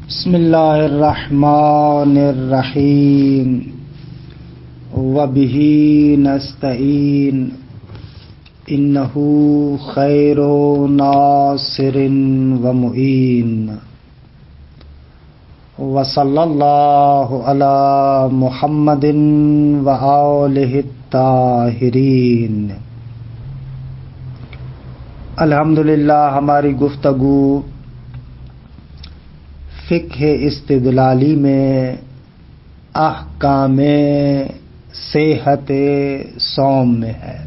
بسم اللہ الرحمن الرحیم وبہ نستعین انہ خیر ناصر ومعین وصلی اللہ علی محمد وآلہ الطاہرین۔ الحمدللہ ہماری گفتگو فقہ استدلالی میں احکام صحت صوم میں ہے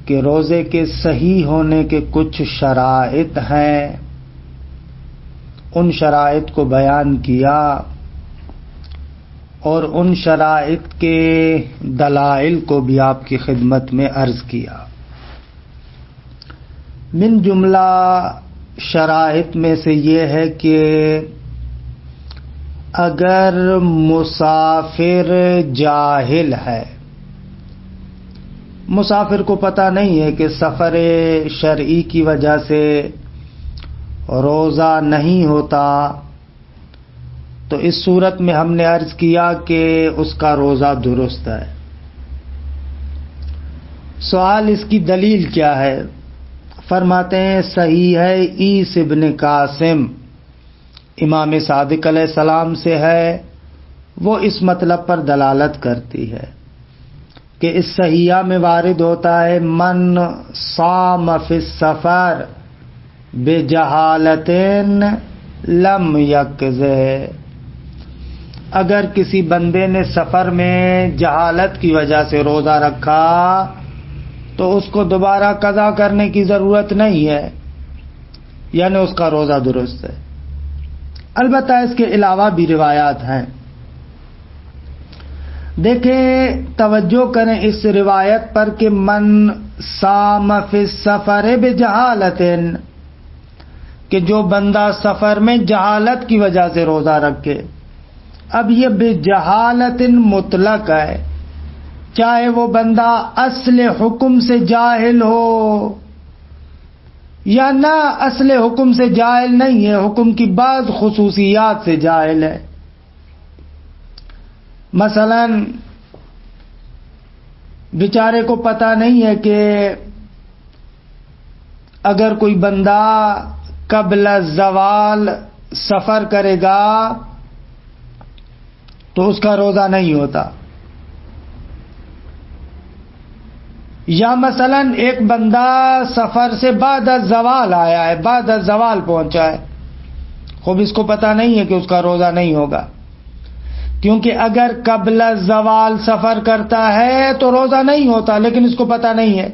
کہ روزے کے صحیح ہونے کے کچھ شرائط ہیں، ان شرائط کو بیان کیا اور ان شرائط کے دلائل کو بھی آپ کی خدمت میں عرض کیا۔ من جملہ شرائط میں سے یہ ہے کہ اگر مسافر جاہل ہے، مسافر کو پتہ نہیں ہے کہ سفر شرعی کی وجہ سے روزہ نہیں ہوتا، تو اس صورت میں ہم نے عرض کیا کہ اس کا روزہ درست ہے۔ سوال اس کی دلیل کیا ہے؟ فرماتے ہیں صحیح ہے عیسی ابن قاسم امام صادق علیہ السلام سے ہے، وہ اس مطلب پر دلالت کرتی ہے کہ اس صحیحہ میں وارد ہوتا ہے من صام فی السفر بجہالۃ لم یقضہ، اگر کسی بندے نے سفر میں جہالت کی وجہ سے روزہ رکھا تو اس کو دوبارہ قضا کرنے کی ضرورت نہیں ہے، یعنی اس کا روزہ درست ہے۔ البتہ اس کے علاوہ بھی روایات ہیں، دیکھیں توجہ کریں اس روایت پر کہ من صام فی السفر بجہالۃ، کہ جو بندہ سفر میں جہالت کی وجہ سے روزہ رکھے۔ اب یہ بجہالۃ مطلق ہے، چاہے وہ بندہ اصل حکم سے جاہل ہو یا نہ اصل حکم سے جاہل نہیں ہے، حکم کی بعض خصوصیات سے جاہل ہے۔ مثلا بیچارے کو پتہ نہیں ہے کہ اگر کوئی بندہ قبل الزوال سفر کرے گا تو اس کا روزہ نہیں ہوتا، یا مثلا ایک بندہ سفر سے بعد الزوال آیا ہے، بعد الزوال پہنچا ہے، خوب اس کو پتہ نہیں ہے کہ اس کا روزہ نہیں ہوگا، کیونکہ اگر قبل الزوال سفر کرتا ہے تو روزہ نہیں ہوتا، لیکن اس کو پتہ نہیں ہے۔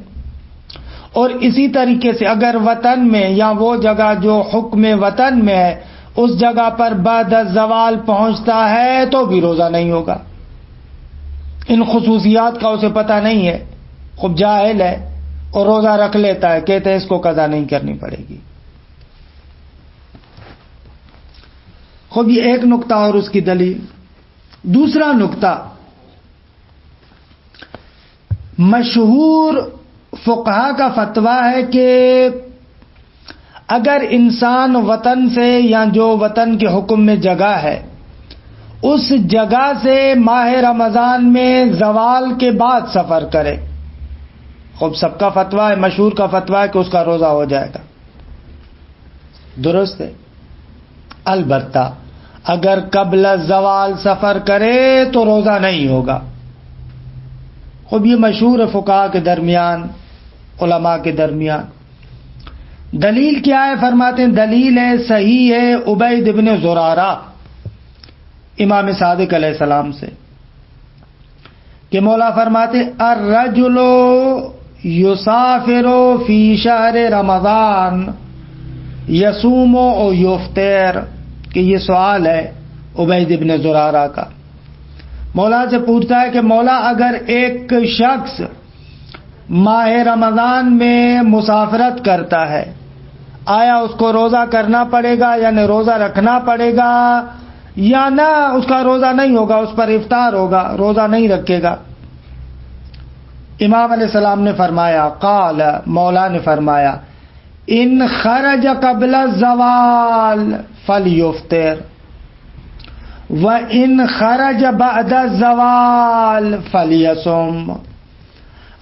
اور اسی طریقے سے اگر وطن میں یا وہ جگہ جو حکم وطن میں ہے اس جگہ پر بعد الزوال پہنچتا ہے تو بھی روزہ نہیں ہوگا، ان خصوصیات کا اسے پتہ نہیں ہے، خوب جاہل ہے اور روزہ رکھ لیتا ہے، کہتے ہیں اس کو قضا نہیں کرنی پڑے گی۔ خوب یہ ایک نقطہ اور اس کی دلیل۔ دوسرا نقطہ، مشہور فقہا کا فتویٰ ہے کہ اگر انسان وطن سے یا جو وطن کے حکم میں جگہ ہے اس جگہ سے ماہ رمضان میں زوال کے بعد سفر کرے، خوب سب کا فتویٰ ہے، مشہور کا فتویٰ ہے کہ اس کا روزہ ہو جائے گا، درست ہے۔ البتہ اگر قبل الزوال سفر کرے تو روزہ نہیں ہوگا، خوب یہ مشہور فقہا کے درمیان، علماء کے درمیان۔ دلیل کیا ہے؟ فرماتے ہیں دلیل ہے صحیح ہے عبید ابن زرارہ امام صادق علیہ السلام سے کہ مولا فرماتے الرجل یسافر فی شہر رمضان یصوم و یفطر، کہ یہ سوال ہے عبید ابن زرارہ کا، مولا سے پوچھتا ہے کہ مولا اگر ایک شخص ماہ رمضان میں مسافرت کرتا ہے آیا اس کو روزہ کرنا پڑے گا یعنی روزہ رکھنا پڑے گا یا نہ اس کا روزہ نہیں ہوگا، اس پر افطار ہوگا، روزہ نہیں رکھے گا؟ امام علیہ السلام نے فرمایا، قال، مولا نے فرمایا، ان خرج قبل الزوال فلیفطر وَإِنْ خَرَجَ بَعْدَ الزَّوَالِ فَلْيَصُمْ،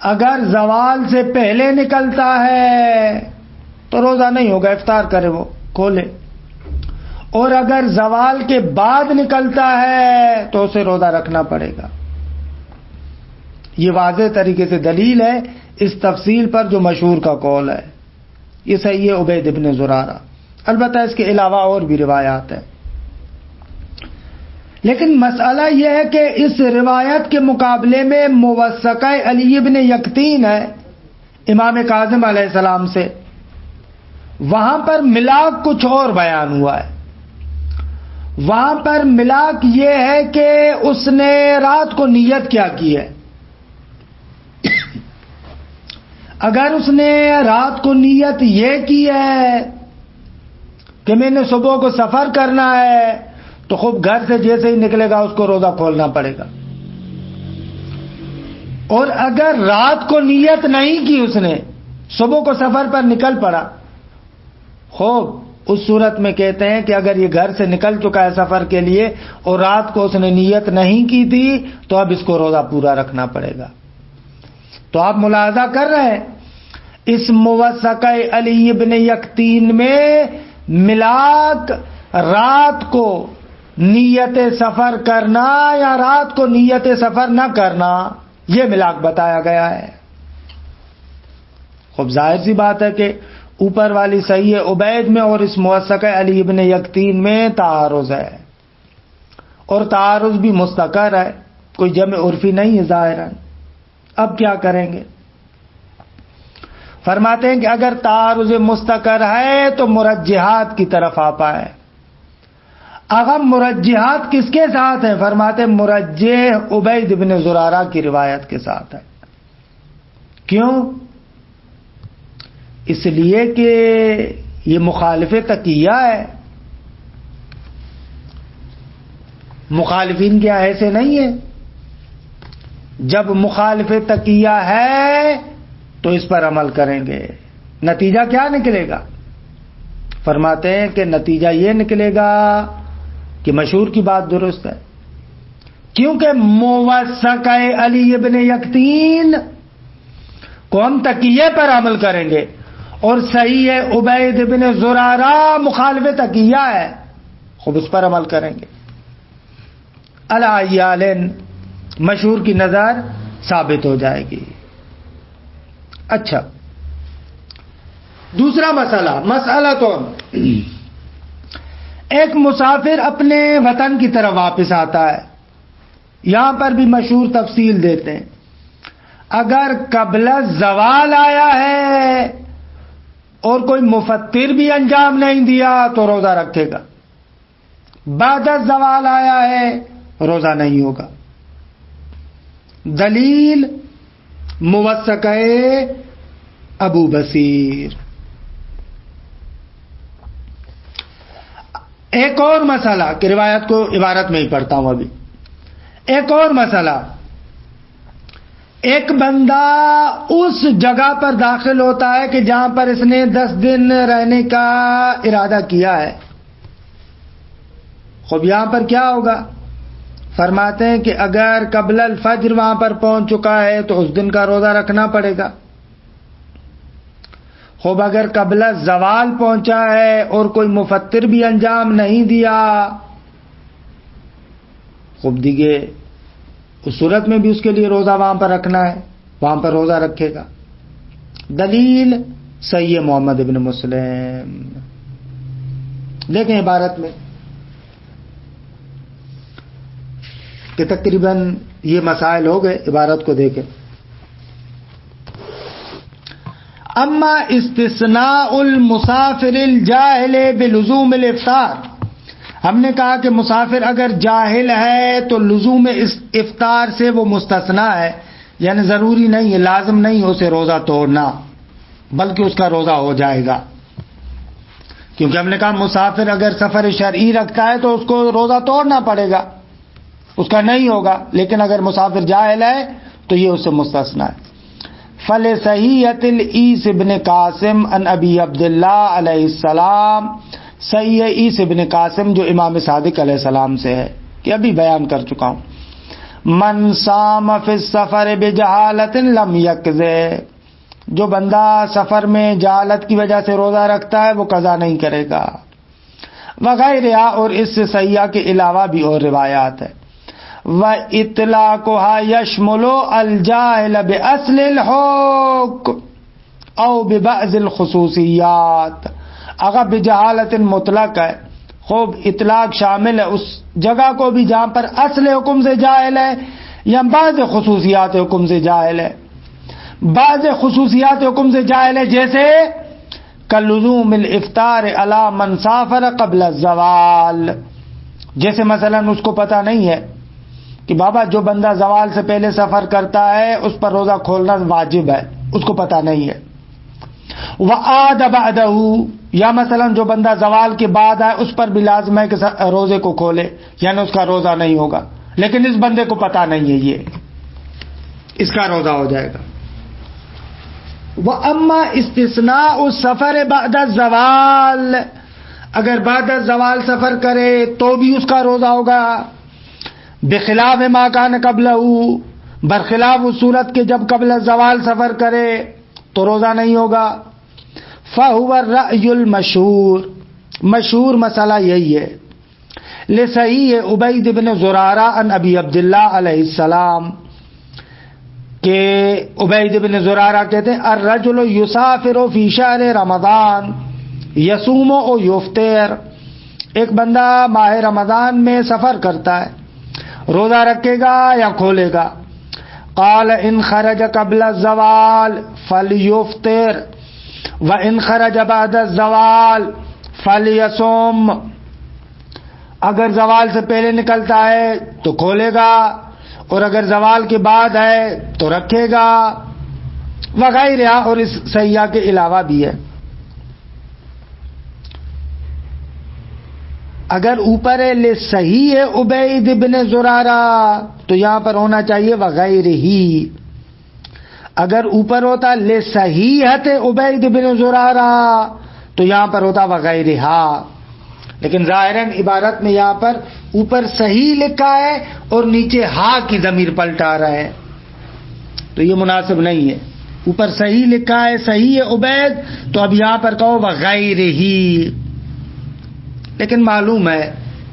اگر زوال سے پہلے نکلتا ہے تو روزہ نہیں ہوگا، افطار کرے، وہ کھولے، اور اگر زوال کے بعد نکلتا ہے تو اسے روزہ رکھنا پڑے گا۔ یہ واضح طریقے سے دلیل ہے اس تفصیل پر جو مشہور کا قول ہے، یہ صحیح ہے عبید ابن زرارہ۔ البتہ اس کے علاوہ اور بھی روایات ہیں، لیکن مسئلہ یہ ہے کہ اس روایت کے مقابلے میں موثقہ علی ابن یقطین ہے امام کاظم علیہ السلام سے، وہاں پر ملاک کچھ اور بیان ہوا ہے۔ وہاں پر ملاک یہ ہے کہ اس نے رات کو نیت کیا کی ہے۔ اگر اس نے رات کو نیت یہ کی ہے کہ میں نے صبح کو سفر کرنا ہے تو خوب گھر سے جیسے ہی نکلے گا اس کو روزہ کھولنا پڑے گا، اور اگر رات کو نیت نہیں کی، اس نے صبح کو سفر پر نکل پڑا، خوب اس صورت میں کہتے ہیں کہ اگر یہ گھر سے نکل چکا ہے سفر کے لیے اور رات کو اس نے نیت نہیں کی تھی تو اب اس کو روزہ پورا رکھنا پڑے گا۔ تو آپ ملاحظہ کر رہے ہیں اس موثقہ علی ابن یقطین میں ملاک رات کو نیت سفر کرنا یا رات کو نیت سفر نہ کرنا، یہ ملاک بتایا گیا ہے۔ خوب ظاہر سی بات ہے کہ اوپر والی صحیح عبید میں اور اس موثقہ علی ابن یقطین میں تعارض ہے، اور تعارض بھی مستقر ہے، کوئی جمع عرفی نہیں ہے ظاہراً۔ اب کیا کریں گے؟ فرماتے ہیں کہ اگر تعارض مستقر ہے تو مرجحات کی طرف آ پائے۔ اگر مرجحات کس کے ساتھ ہیں؟ فرماتے ہیں مرجح عبید بن زرارہ کی روایت کے ساتھ ہے۔ کیوں؟ اس لیے کہ یہ مخالف تقیہ ہے۔ مخالفین کیا ایسے نہیں ہیں؟ جب مخالف تقیہ ہے تو اس پر عمل کریں گے۔ نتیجہ کیا نکلے گا؟ فرماتے ہیں کہ نتیجہ یہ نکلے گا کہ مشہور کی بات درست ہے، کیونکہ موثقہ علی ابن یقطین کو ہم تقیہ پر عمل کریں گے، اور صحیح ہے عبید بن زرارہ مخالف تقیہ ہے، خوب اس پر عمل کریں گے۔ الایال مشہور کی نظر ثابت ہو جائے گی۔ اچھا، دوسرا مسئلہ تو ایک مسافر اپنے وطن کی طرف واپس آتا ہے، یہاں پر بھی مشہور تفصیل دیتے ہیں۔ اگر قبل زوال آیا ہے اور کوئی مفطر بھی انجام نہیں دیا تو روزہ رکھے گا، بعد زوال آیا ہے روزہ نہیں ہوگا۔ دلیل موثقہ ابو بصیر۔ ایک اور مسئلہ کہ روایت کو عبارت میں ہی پڑھتا ہوں ابھی۔ ایک اور مسئلہ، ایک بندہ اس جگہ پر داخل ہوتا ہے کہ جہاں پر اس نے 10 دن رہنے کا ارادہ کیا ہے۔ خوب یہاں پر کیا ہوگا؟ فرماتے ہیں کہ اگر قبل الفجر وہاں پر پہنچ چکا ہے تو اس دن کا روزہ رکھنا پڑے گا۔ خوب اگر قبل زوال پہنچا ہے اور کوئی مفطر بھی انجام نہیں دیا، خوب دیگے اس صورت میں بھی اس کے لیے روزہ وہاں پر رکھنا ہے، وہاں پر روزہ رکھے گا۔ دلیل صحیح محمد ابن مسلم۔ دیکھیں عبارت میں کہ تقریباً یہ مسائل ہو گئے، عبارت کو دیکھیں۔ اما استثناء المسافر الجاہل بلزوم الافطار، ہم نے کہا کہ مسافر اگر جاہل ہے تو لزوم افطار سے وہ مستثنا ہے، یعنی ضروری نہیں ہے، لازم نہیں ہے اسے روزہ توڑنا، بلکہ اس کا روزہ ہو جائے گا۔ کیونکہ ہم نے کہا مسافر اگر سفر شرعی رکھتا ہے تو اس کو روزہ توڑنا پڑے گا، اس کا نہیں ہوگا، لیکن اگر مسافر جاہل ہے تو یہ اس سے مستثنا ہے۔ فلصحیحۃ العیس ابن قاسم عن ابی عبداللہ علیہ السلام صحیح ہے عیسی ابن قاسم جو امام صادق علیہ السلام سے ہے کہ ابھی بیان کر چکا ہوں. من صام فی السفر بجہالت لم یقضی، جو بندہ سفر میں جہالت کی وجہ سے روزہ رکھتا ہے وہ قضا نہیں کرے گا. وغیرہ، اور اس سے سیاح کے علاوہ بھی اور روایات ہے. وَإِطْلَاقُهَا يَشْمُلُ الْجَاهِلَ بِأَصْلِ الْحُكْمِ او ببعض الخصوصیات. اگر بجہالت مطلق ہے، خوب اطلاق شامل ہے اس جگہ کو بھی جہاں پر اصل حکم سے جاہل ہے یا بعض خصوصیات حکم سے جاہل ہے. بعض خصوصیات حکم سے جاہل ہے جیسے کلزوم الافطار علی من سافر قبل الزوال، جیسے مثلا اس کو پتہ نہیں ہے کہ بابا جو بندہ زوال سے پہلے سفر کرتا ہے اس پر روزہ کھولنا واجب ہے، اس کو پتہ نہیں ہے. وعاد بعدہ، یا مثلا جو بندہ زوال کے بعد آئے اس پر بھی لازم ہے کہ روزے کو کھولے، یعنی اس کا روزہ نہیں ہوگا، لیکن اس بندے کو پتہ نہیں ہے یہ اس کا روزہ ہو جائے گا. وَأَمَّا اسْتِثْنَاءُ السَّفَرِ بَعْدَ الزَّوَالِ، اگر بعد الزوال سفر کرے تو بھی اس کا روزہ ہوگا. بخلاف ما کان قبلہ، برخلاف اس صورت کے جب قبل الزوال سفر کرے تو روزہ نہیں ہوگا. فَهُوَ الرَّأْيُ الْمَشْهُورُ، مشہور مسئلہ یہی ہے. لصحیح عبید بن زرارہ عن ابی عبداللہ علیہ السلام کہ عبید بن زرارہ کہتے ہیں الرجل یسافر فی شہر رمضان یصوم و یفطر، ایک بندہ ماہ رمضان میں سفر کرتا ہے، روزہ رکھے گا یا کھولے گا. قال ان خرج قبل الزوال فلیفطر وان خرج بعد الزوال فلیصوم، اگر زوال سے پہلے نکلتا ہے تو کھولے گا اور اگر زوال کے بعد ہے تو رکھے گا. وغیرہ، اور اس سیاح کے علاوہ بھی ہے. اگر اوپر ہے لصحیح عبید بن زرارہ تو یہاں پر ہونا چاہیے وغیرہ ہی. اگر اوپر ہوتا لصحیحۃ عبید بن زرارہ تو یہاں پر ہوتا وغیرہ، لیکن ظاہراً عبارت میں یہاں پر اوپر صحیح لکھا ہے اور نیچے ہا کی ضمیر پلٹا رہا ہے تو یہ مناسب نہیں ہے. اوپر صحیح لکھا ہے صحیح عبید تو اب یہاں پر کہو وغیرہ ہی، لیکن معلوم ہے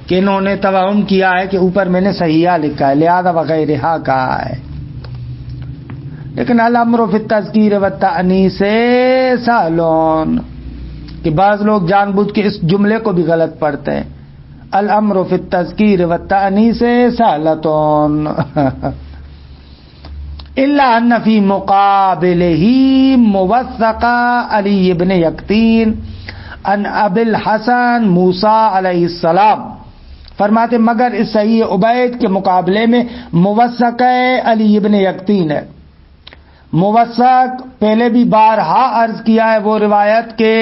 کہ انہوں نے توہم کیا ہے کہ اوپر میں نے صحیحہ لکھا ہے لہذا وغیرہ کہا ہے. لیکن الامر فی التذکیر والتأنیث سہلون، کہ بعض لوگ جان بوجھ کے اس جملے کو بھی غلط پڑھتے ہیں. الامر فی التذکیر والتأنیث سہلتون الا ان فی مقابلہ موثق علی ابن یقطین ان ابی الحسن موسیٰ علیہ السلام، فرماتے مگر اس صحیح عبید کے مقابلے میں موثق علی ابن یقطین ہے. موثق پہلے بھی بارہا عرض کیا ہے وہ روایت کے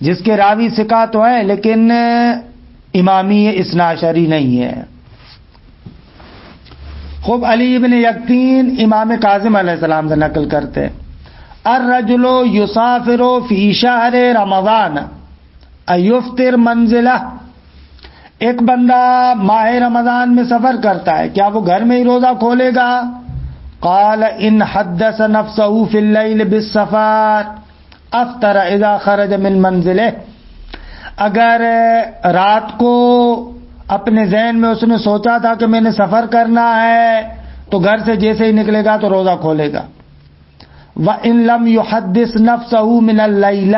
جس کے راوی ثقہ تو ہیں لیکن امامی اثنا عشری نہیں ہے. خوب علی ابن یقطین امام کاظم علیہ السلام سے نقل کرتے ہیں الرجل یسافر فی شہر رمضان ایفطر منزلہ، ایک بندہ ماہ رمضان میں سفر کرتا ہے کیا وہ گھر میں ہی روزہ کھولے گا. قال ان حدث نفسه فی اللیل بالسفر افطر اذا خرج من منزلہ، اگر رات کو اپنے ذہن میں اس نے سوچا تھا کہ میں نے سفر کرنا ہے تو گھر سے جیسے ہی نکلے گا تو روزہ کھولے گا. وَإِن لَمْ يُحَدِّثْ نَفْسَهُ مِنَ اللَّيْلَ،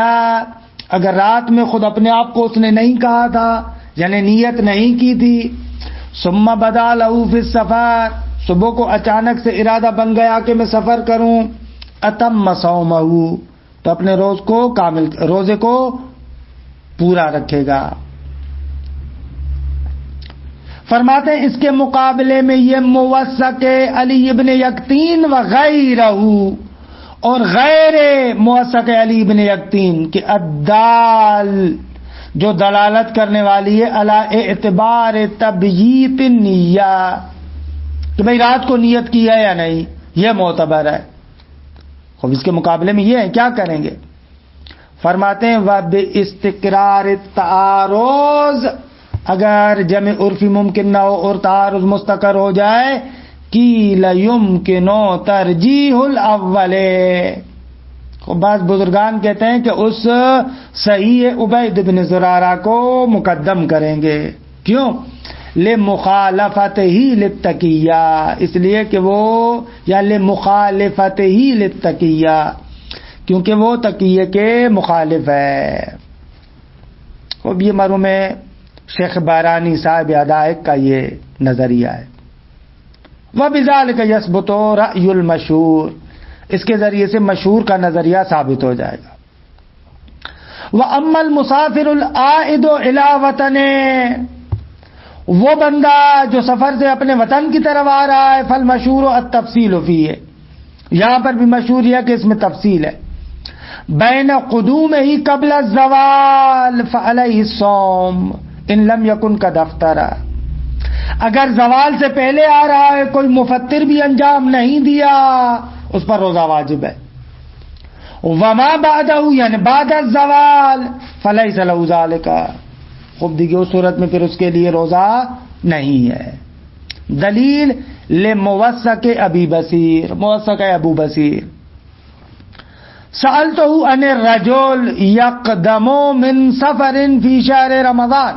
اگر رات میں خود اپنے آپ کو اس نے نہیں کہا تھا یعنی نیت نہیں کی تھی. ثُمَّ بَدَا لَهُ فِي السَّفَرِ، صبح کو اچانک سے ارادہ بن گیا کہ میں سفر کروں. أَتَمَّ صَوْمَهُ، تو اپنے روزے کو پورا رکھے گا. فرماتے ہیں اس کے مقابلے میں یہ موثق علی ابن یقطین وغیرہ اور غیر موثق علی ابن یقطین کے الدال جو دلالت کرنے والی ہے علی اعتبار تبییت النیہ، کہ بھئی رات کو نیت کی ہے یا نہیں، یہ معتبر ہے. خب اس کے مقابلے میں یہ ہے کیا کریں گے. فرماتے ہیں وَبِاسْتِقْرَارِ التَّعَارُض، اگر جمع عرفی ممکن نہ ہو اور تعارض مستقر ہو جائے، قِیلَ يُمْكِنُ تَرْجِیحُ الْأَوَّلِ، بعض بزرگان کہتے ہیں کہ اس صحیح عبید بن زرارہ کو مقدم کریں گے. کیوں؟ لِمُخَالَفَتِهِ لِلتَّقِیَّةِ، اس لیے کہ وہ، یا لِمُخَالِفَتِهِ لِلتَّقِیَّةِ، کیونکہ وہ تقیہ کے مخالف ہے. اب یہ مرحوم شیخ بارانی صاحب حدائق کا یہ نظریہ ہے. وَبِذَلِكَ يَثْبُتُ رَأْيُ الْمَشْهُورِ، اس کے ذریعے سے مشہور کا نظریہ ثابت ہو جائے گا. وَأَمَّا الْمُسَافِرُ الْعَائِدُ إِلَىٰ وَطَنِهِ، وہ بندہ جو سفر سے اپنے وطن کی طرف آ رہا ہے، فَالْمَشْهُورُ التَّفْصِيلُ فِيهِ، یہاں پر بھی مشہور ہے کہ اس میں تفصیل ہے. بَيْنَ قُدُومِهِ قَبْلَ الزَّوَالِ فَعَلَيْهِ الصَّوْمُ إِن لَمْ يَكُنْ قَدْ أَفْطَرَ، اگر زوال سے پہلے آ رہا ہے، کوئی مفطر بھی انجام نہیں دیا، اس پر روزہ واجب ہے. وما بعدہ، یعنی بعد الزوال، فلیس لہ ذالک، خوب دیکھیے اس صورت میں پھر اس کے لیے روزہ نہیں ہے. دلیل لموثق ابی بصیر، موثق ابو بصیر. سألتہ عن الرجل یقدم من سفر فی شہر رمضان،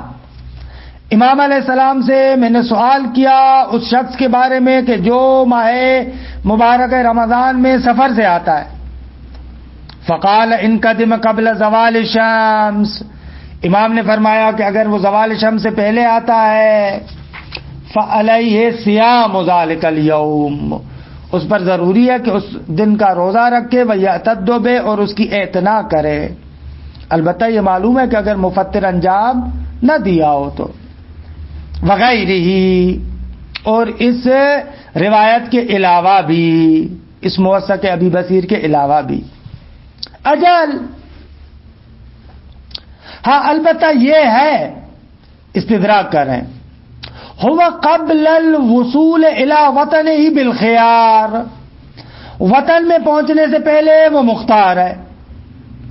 امام علیہ السلام سے میں نے سوال کیا اس شخص کے بارے میں کہ جو ماہ مبارک رمضان میں سفر سے آتا ہے. فقال ان قدم قبل زوال الشمس، امام نے فرمایا کہ اگر وہ زوال شمس سے پہلے آتا ہے، فعلیہ صیام ذلک اليوم، اس پر ضروری ہے کہ اس دن کا روزہ رکھے، ویعتد بہ، اور اس کی اعتنا کرے. البتہ یہ معلوم ہے کہ اگر مفطر انجام نہ دیا ہو تو. وغیرہ، اور اس روایت کے علاوہ بھی، اس موثق ابی بصیر کے علاوہ بھی. اجل، ہاں البتہ یہ ہے، استدراک کریں، ہوا قبل الوصول الی وطنہ بالخیار، وطن میں پہنچنے سے پہلے وہ مختار ہے،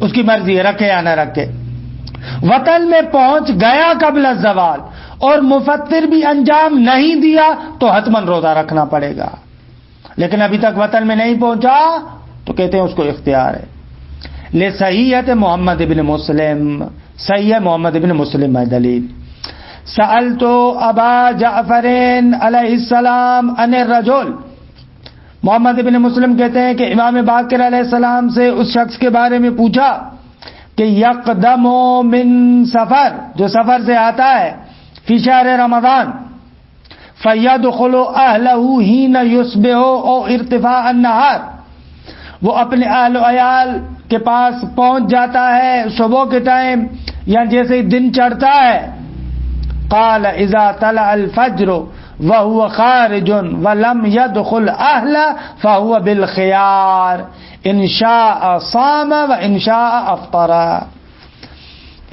اس کی مرضی ہے رکھے یا نہ رکھے. وطن میں پہنچ گیا قبل الزوال اور مفطر بھی انجام نہیں دیا تو حتماً روزہ رکھنا پڑے گا. لیکن ابھی تک وطن میں نہیں پہنچا تو کہتے ہیں اس کو اختیار ہے. لصحیحۃ محمد ابن مسلم، صحیح محمد ابن مسلم ہے دلیل. سألت ابا جعفر علیہ السلام عن الرجل، محمد ابن مسلم کہتے ہیں کہ امام باقر علیہ السلام سے اس شخص کے بارے میں پوچھا کہ یقدم من سفر، جو سفر سے آتا ہے، فی شہر رمضان، فیدخل اہلہ حین یصبح او ارتفاع النہار، وہ اپنے اہل و عیال کے پاس پہنچ جاتا ہے صبح کے ٹائم یا جیسے ہی دن چڑھتا ہے. قال اذا طلع الفجر وهو خارج ولم يدخل اهله فهو بالخيار ان شاء صام وان شاء افطر.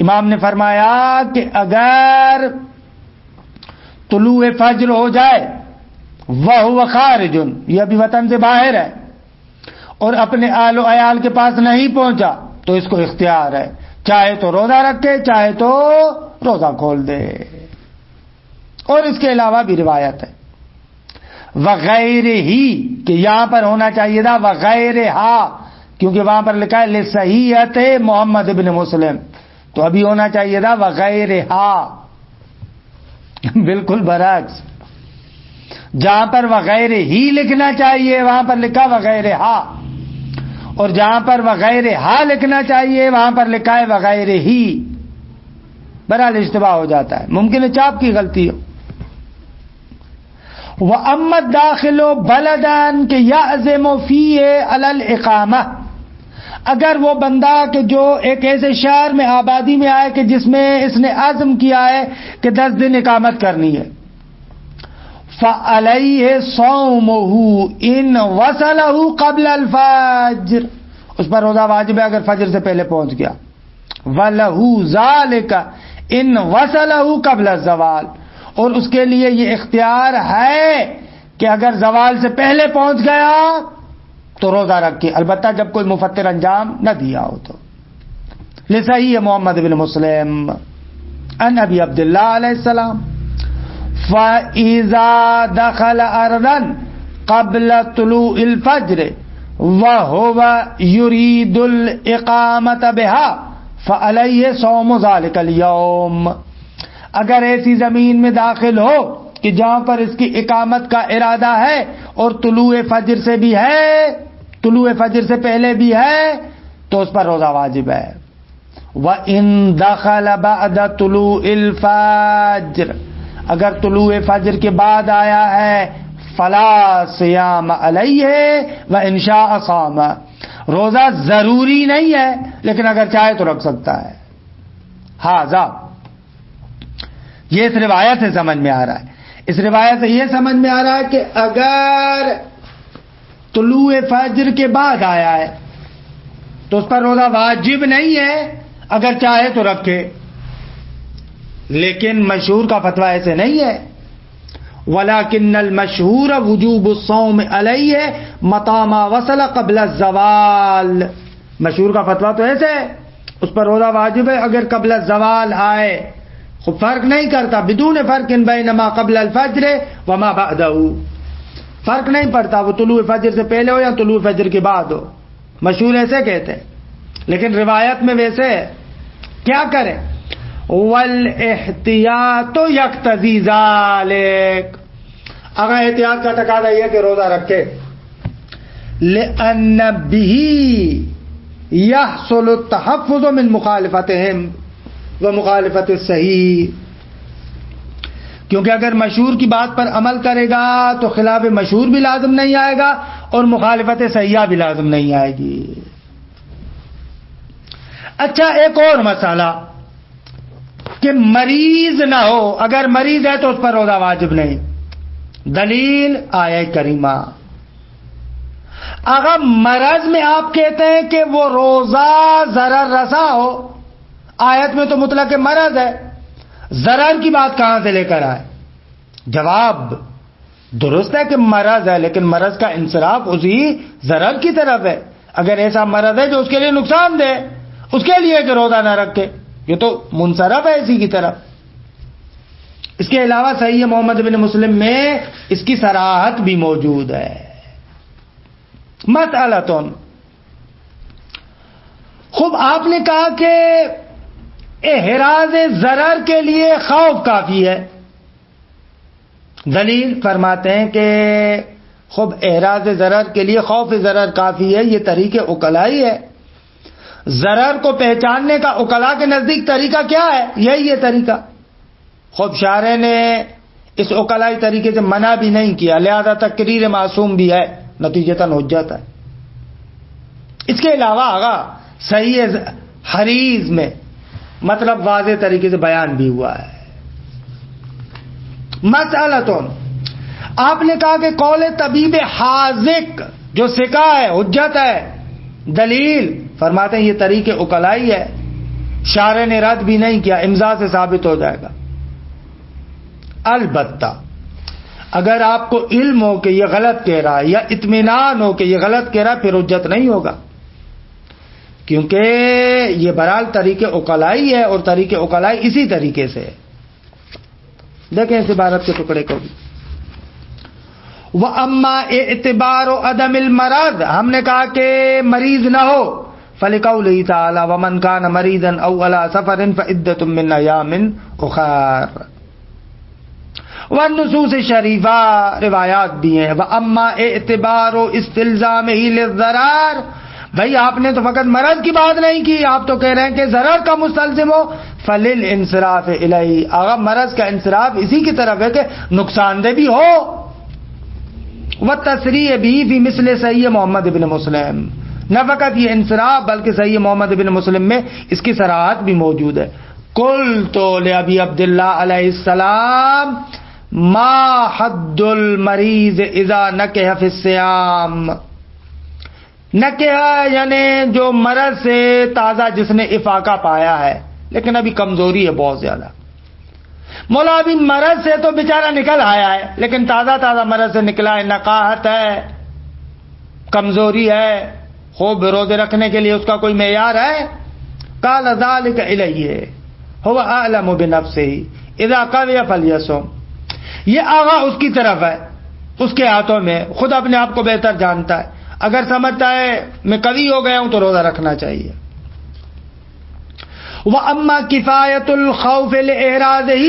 امام نے فرمایا کہ اگر طلوع فجر ہو جائے، وهو خارج، یہ ابھی وطن سے باہر ہے اور اپنے آل و عیال کے پاس نہیں پہنچا تو اس کو اختیار ہے، چاہے تو روزہ رکھے چاہے تو روزہ کھول دے. اور اس کے علاوہ بھی روایت ہے وغیر ہی، کہ یہاں پر ہونا چاہیے تھا وغیر ہا، کیونکہ وہاں پر لکھا ہے لصحیحۃ محمد ابن مسلم، تو ابھی ہونا چاہیے تھا وغیر ہا. بالکل برعکس، جہاں پر وغیر ہی لکھنا چاہیے وہاں پر لکھا وغیر ہا، اور جہاں پر وغیر ہا لکھنا چاہیے وہاں پر لکھا ہے وغیر ہی. بہرحال اشتباہ ہو جاتا ہے، ممکن ہے چاپ کی غلطی ہو. وَأَمَّا الدَّاخِلُ بَلَدًا کہ يَعْزِمُ فِيهِ عَلَى الْإِقَامَةِ، اگر وہ بندہ کہ جو ایک ایسے شہر میں آبادی میں آئے کہ جس میں اس نے عزم کیا ہے کہ 10 دن اقامت کرنی ہے، فَعَلَيْهِ صَوْمُهُ إِنْ وَصَلَهُ قَبْلَ الْفَجْرِ، اس پر روزہ واجب ہے اگر فجر سے پہلے پہنچ گیا. وَلَهُ ذَلِكَ إِنْ وَصَلَهُ قَبْلَ الزَّوَالِ، اور اس کے لیے یہ اختیار ہے کہ اگر زوال سے پہلے پہنچ گیا تو روزہ رکھے، البتہ جب کوئی مفطر انجام نہ دیا ہو تو. لصحیح محمد بن مسلم ان ابی عبداللہ علیہ السلام فَإِذَا دَخَلَ أَرْضًا قَبْلَ طُلُوعِ الْفَجْرِ وَهُوَ يُرِيدُ الْإِقَامَةَ بِهَا فَعَلَيْهِ صَوْمُ ذَلِكَ الْيَوْمِ. اگر ایسی زمین میں داخل ہو کہ جہاں پر اس کی اقامت کا ارادہ ہے اور طلوع فجر سے بھی ہے، طلوع فجر سے پہلے بھی ہے، تو اس پر روزہ واجب ہے. وَإِن دَخَلَ بَعْدَ طُلُوعِ الْفَجْرِ، اگر طلوع فجر کے بعد آیا ہے فَلَا صِيَامَ عَلَيْهِ وَإِن شَاءَ صَامَ، روزہ ضروری نہیں ہے لیکن اگر چاہے تو رکھ سکتا ہے. ہاذا، یہ اس روایت سے سمجھ میں آ رہا ہے. اس روایت سے یہ سمجھ میں آ رہا ہے کہ اگر طلوع فجر کے بعد آیا ہے تو اس پر روزہ واجب نہیں ہے، اگر چاہے تو رکھے. لیکن مشہور کا فتویٰ ایسے نہیں ہے. وَلَكِنَّ الْمَشْهُورَ وُجُوبُ الصَّوْمِ عَلَيْهِ مَتَى مَا وَصَلَ قَبْلَ الزَّوَالِ. مشہور کا فتویٰ تو ایسے ہے، اس پر روزہ واجب ہے اگر قبل الزوال آئے. خود فرق نہیں کرتا، بدون فرق بین ما قبل الفجر وما بعدہ، فرق نہیں پڑتا وہ طلوع فجر سے پہلے ہو یا طلوع فجر کے بعد ہو. مشہور ایسے کہتے ہیں، لیکن روایت میں ویسے ہے. کیا کریں؟ والاحتیاط یقتضی ذالک، اگر احتیاط کا تقاضا یہ کہ روزہ رکھے. لأن به یحصل التحفظ من مخالفتہم ومخالفت الصحیح، کیونکہ اگر مشہور کی بات پر عمل کرے گا تو خلاف مشہور بھی لازم نہیں آئے گا اور مخالفت صحیحہ بھی لازم نہیں آئے گی. اچھا، ایک اور مسئلہ کہ مریض نہ ہو، اگر مریض ہے تو اس پر روزہ واجب نہیں. دلیل آیہ کریمہ. اگر مرض میں آپ کہتے ہیں کہ وہ روزہ ضرر رسا ہو، آیت میں تو مطلق مرض ہے، ضرر کی بات کہاں سے لے کر آئے؟ جواب درست ہے کہ مرض ہے، لیکن مرض کا انصراف اسی ضرر کی طرف ہے. اگر ایسا مرض ہے جو اس کے لیے نقصان دے، اس کے لیے کہ روزہ نہ رکھے، یہ تو منصرف ہے اسی کی طرف. اس کے علاوہ صحیح محمد بن مسلم میں اس کی صراحت بھی موجود ہے. مسئلۃ، خوب آپ نے کہا کہ احراز ضرر کے لیے خوف کافی ہے. دلیل فرماتے ہیں کہ خوب احراز ضرر کے لیے خوف ضرر کافی ہے. یہ طریقے عقلائی ہے. ضرر کو پہچاننے کا عقلاء کے نزدیک طریقہ کیا ہے؟ یہی ہے طریقہ. خوب شارع نے اس عقلائی طریقے سے منع بھی نہیں کیا، لہذا تقریر معصوم بھی ہے، نتیجتاً حجت ہے. اس کے علاوہ آگا صحیح حریز میں مطلب واضح طریقے سے بیان بھی ہوا ہے. مسئلۃ، آپ نے کہا کہ قول طبیب حاذق جو سکا ہے حجت ہے. دلیل فرماتے ہیں یہ طریقے عقلائی ہے، شارع نے رد بھی نہیں کیا، امضاء سے ثابت ہو جائے گا. البتہ اگر آپ کو علم ہو کہ یہ غلط کہہ رہا ہے یا اطمینان ہو کہ یہ غلط کہہ رہا ہے، پھر حجت نہیں ہوگا، کیونکہ یہ برحال طریقے عقلائی ہے اور طریقے عقلائی اسی طریقے سے ہے. دیکھیں اس عبارت کے ٹکڑے کو بھی. وَأَمَّا اعتبار عدم المرض، ہم نے کہا کہ مریض نہ ہو، فَلِقَوْلِهِ تَعَالَى وَمَنْ كَانَ مَرِيضًا أَوْ عَلَى سَفَرٍ فَعِدَّةٌ مِّنْ أَيَّامٍ أُخَرَ. والنصوص شریفہ روایات بھی ہیں. وَأَمَّا اعتبار اسْتِلْزَامِهِ لِلضَّرَارِ، بھائی آپ نے تو فقط مرض کی بات نہیں کی، آپ تو کہہ رہے ہیں کہ ضرر کا مستلزم ہو. فَلِلْإِنصِرَافِ إِلَيْهِ، اگر مرض کا انصراف اسی کی طرف ہے کہ نقصان دہ بھی ہو. وَالتَّصْرِيحُ بِهِ فِي مِثْلِ صحیح محمد بن مسلم، نہ فقط یہ انصراف بلکہ صحیح محمد بن مسلم میں اس کی صراحت بھی موجود ہے. قلت لأبی عبداللہ علیہ السلام ما حد المریض اذا نکح فی الصیام. نکح یعنی جو مرض سے تازہ جس نے افاقہ پایا ہے لیکن ابھی کمزوری ہے بہت زیادہ. مولا ابھی مرض سے تو بیچارہ نکل آیا ہے لیکن تازہ مرض سے نکلا ہے، نقاہت ہے، کمزوری ہے، خوب روزے رکھنے کے لیے اس کا کوئی معیار ہے؟ قال ذلك الیہ هو اعلم بنفسه اذا قوی فلیصم. یہ آغا اس کی طرف ہے، اس کے ہاتھوں میں، خود اپنے آپ کو بہتر جانتا ہے. اگر سمجھتا ہے میں قوی ہو گیا ہوں تو روزہ رکھنا چاہیے. وَأَمَّا كِفَایَةُ الْخَوْفِ لِإِعْرَاضِهِ،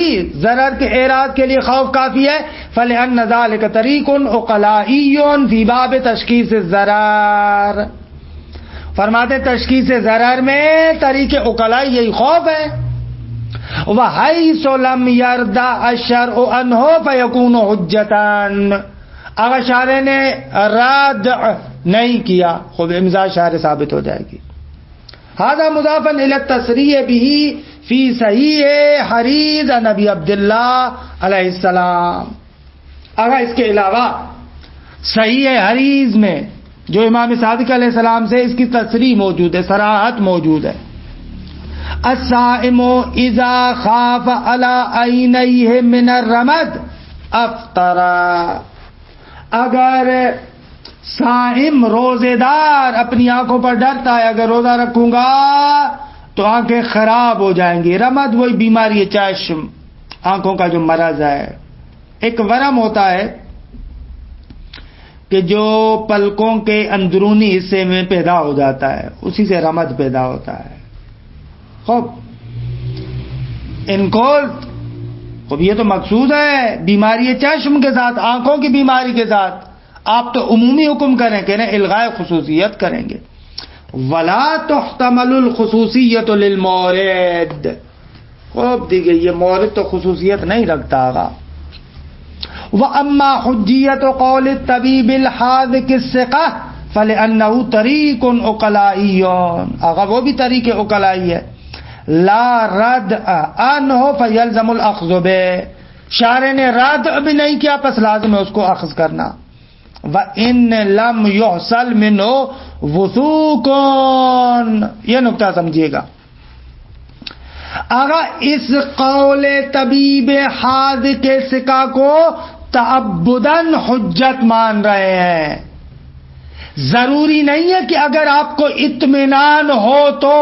ضرر کے اعراض کے لیے خوف کافی ہے. فَلِأَنَّ ذَلِكَ طَرِيقٌ عُقَلَائِيٌّ فِي بَابِ تَشْخِيصِ الضَّرَرِ. فرماتے تشخیص ضرر میں طریق عقلائی یہی خوف ہے. وَحَيْثُ لَمْ يَرْدَعْ الشَّرْعُ عَنْهُ فَيَكُونُ حُجَّةً. اگر شارع نے رد نہیں کیا خوب امضاء شارع ثابت ہو جائے گی. هذا مضافا الى التصریح به فی صحیح حریز نبی عبداللہ علیہ السلام. اگر اس کے علاوہ صحیح حریز میں جو امام صادق علیہ السلام سے اس کی تصریح موجود ہے، صراحت موجود ہے. الصائم اذا خاف على عینیہ من الرمد افطر. اگر صائم روزے دار اپنی آنکھوں پر ڈرتا ہے اگر روزہ رکھوں گا تو آنکھیں خراب ہو جائیں گی. رمد وہی بیماری ہے، چشم، آنکھوں کا جو مرض ہے. ایک ورم ہوتا ہے کہ جو پلکوں کے اندرونی حصے میں پیدا ہو جاتا ہے، اسی سے رمد پیدا ہوتا ہے. خوب ان کو خوب یہ تو مقصود ہے بیماری چشم کے ساتھ، آنکھوں کی بیماری کے ساتھ. آپ تو عمومی حکم کریں کہ نا الغاء خصوصیت کریں گے. ولا تحتمل الخصوصیت للمورد. خوب دیکھیے یہ مورد تو خصوصیت نہیں رکھتا گا. وَأَمَّا حُجِّيَّةُ قَوْلِ الطَّبِيبِ الْحَاذِقِ الثِّقَةِ فَلِأَنَّهُ طَرِيقٌ عُقَلَائِيٌّ. آغا وہ بھی طریق عقلائی ہے. لا رد عنہ فیلزم الاخذ بہ. شارع نے رد بھی نہیں کیا پس لازم ہے اس کو اخذ کرنا. وَإِن لَمْ يُحْصَلْ مِنْهُ وثوق. یہ نقطہ سمجھیے گا. آگا اس قول طبیب حاذق ثقہ کو تعبداً حجت مان رہے ہیں. ضروری نہیں ہے کہ اگر آپ کو اطمینان ہو تو،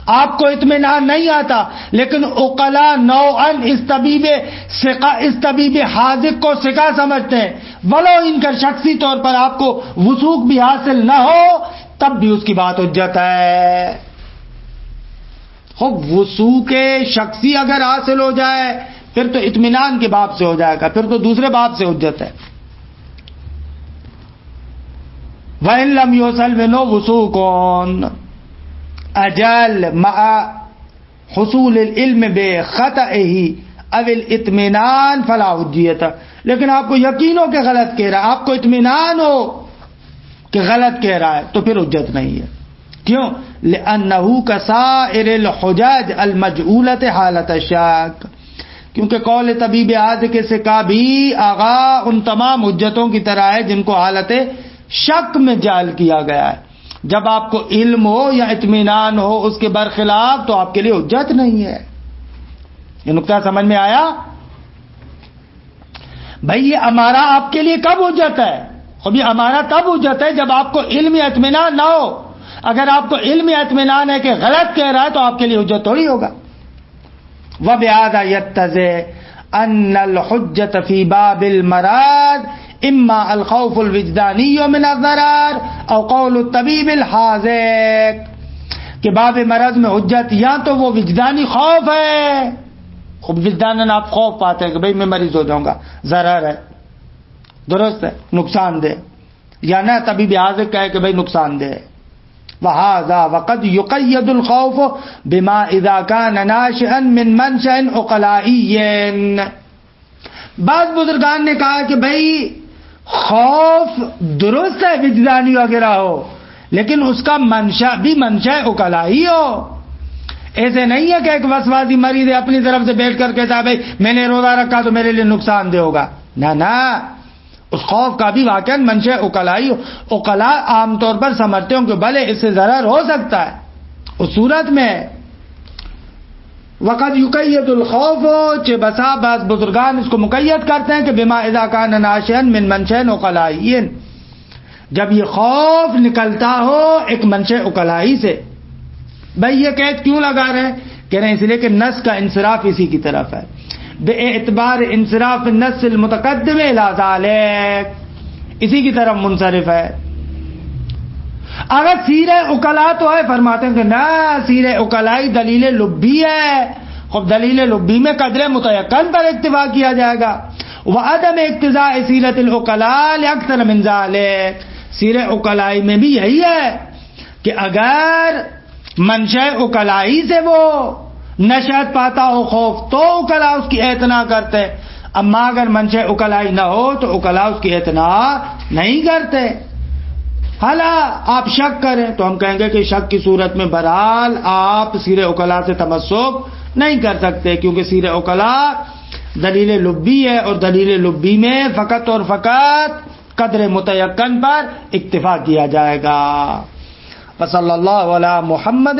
آپ کو اطمینان نہیں آتا لیکن عقلاء نوعاً اس طبیب حاذق کو ثقہ سمجھتے ہیں، ولو ان کا شخصی طور پر آپ کو وثوق بھی حاصل نہ ہو تب بھی اس کی بات حجت ہے. خوب وثوق شخصی اگر حاصل ہو جائے پھر تو اطمینان کے باب سے ہو جائے گا، پھر تو دوسرے باب سے حجت ہے. وَإِن لَمْ يُحْصَلْ مِنْهُ وثوق اجل مع حصول العلم بخطئه او الاطمینان فلا حجیت. لیکن آپ کو یقین ہو کہ غلط کہہ رہا ہے، آپ کو اطمینان ہو کہ غلط کہہ رہا ہے تو پھر حجت نہیں ہے. کیوں؟ لأنه كسائر الحجج المجعولة حالت الشک. کیونکہ قول طبیب حاذق ثقہ بھی آغا ان تمام حجتوں کی طرح ہے جن کو حالت شک میں جعل کیا گیا ہے. جب آپ کو علم ہو یا اطمینان ہو اس کے برخلاف تو آپ کے لیے حجت نہیں ہے. یہ نقطہ سمجھ میں آیا؟ بھائی یہ ہمارا آپ کے لیے کب حجت ہے؟ اب یہ ہمارا تب حجت ہے جب آپ کو علم یا اطمینان نہ ہو. اگر آپ کو علم یا اطمینان ہے کہ غلط کہہ رہا ہے تو آپ کے لیے حجت تھوڑی ہوگا. وَبِهَذَا يَتَّضِحُ أَنَّ الْحُجَّةَ فِي بَابِ الْمَرَاضِ اما الخوف الوجدانی من الضرر او قول الطبیب الحاذق. کہ باب مرض میں حجت یا تو وہ وجدانی خوف ہے، خوب وجداناً آپ خوف پاتے ہیں کہ بھئی میں مریض ہو جاؤں گا، ضرر ہے، درست ہے، نقصان دہ، یا نہ طبیب حاذق کہے کہ بھئی نقصان دہ ہے. وَهَذَا وَقَدْ يُقَيَّدُ الْخَوْفُ بِمَا إِذَا كَانَ نَاشِئًا مِّن مَنشَأٍ عُقَلَائِيٍّ. بعض بزرگان نے کہا کہ بھئی خوف درست ہے وجدانی وغیرہ ہو لیکن اس کا منشا بھی منشا عقلائی ہو. ایسے نہیں ہے کہ ایک وسواسی مریض اپنی طرف سے بیٹھ کر کہتا ہے بھئی میں نے روزہ رکھا تو میرے لیے نقصان دہ ہوگا. نہ اس خوف کا بھی واقعا منشا عقلائی ہو. عقلاء عام طور پر سمجھتے ہوں کہ بھلے اس سے ضرر ہو سکتا ہے. اس صورت میں وقد یقید الخوف چہ بسا بعض بزرگان اس کو مقید کرتے ہیں کہ بما اذا کان ناشئا من منشأ عقلائی، جب یہ خوف نکلتا ہو ایک منشأ عقلائی سے. بھائی یہ قید کیوں لگا رہے ہیں؟ کہہ رہے ہیں اس لیے کہ نص کا انصراف اسی کی طرف ہے، بے اعتبار انصراف النص المتقدم الی ذالک، اسی کی طرف منصرف ہے۔ اگر سیرہ عقلاء تو ہے، فرماتے ہیں کہ نہ سیرہ عقلائی دلیل لبی ہے، خب دلیل لبی میں قدر متیقن پر اکتفا کیا جائے گا، وعدم اقتضاء سیرۃ العقلاء لاکثر من ذلک، سیرہ عقلائی میں بھی یہی ہے کہ اگر منشأ عقلائی سے وہ نشأت پاتا ہو خوف تو عقلاء اس کی اعتنا کرتے، اما اگر منشأ عقلائی نہ ہو تو عقلاء اس کی اعتنا نہیں کرتے۔ حالا آپ شک کریں تو ہم کہیں گے کہ شک کی صورت میں بہرحال آپ سیرہ عقلاء سے تمسک نہیں کر سکتے، کیونکہ سیرہ عقلاء دلیل لبی ہے، اور دلیل لبی میں فقط اور فقط قدر متیقن پر اکتفا کیا جائے گا۔ وصلی اللہ علی محمد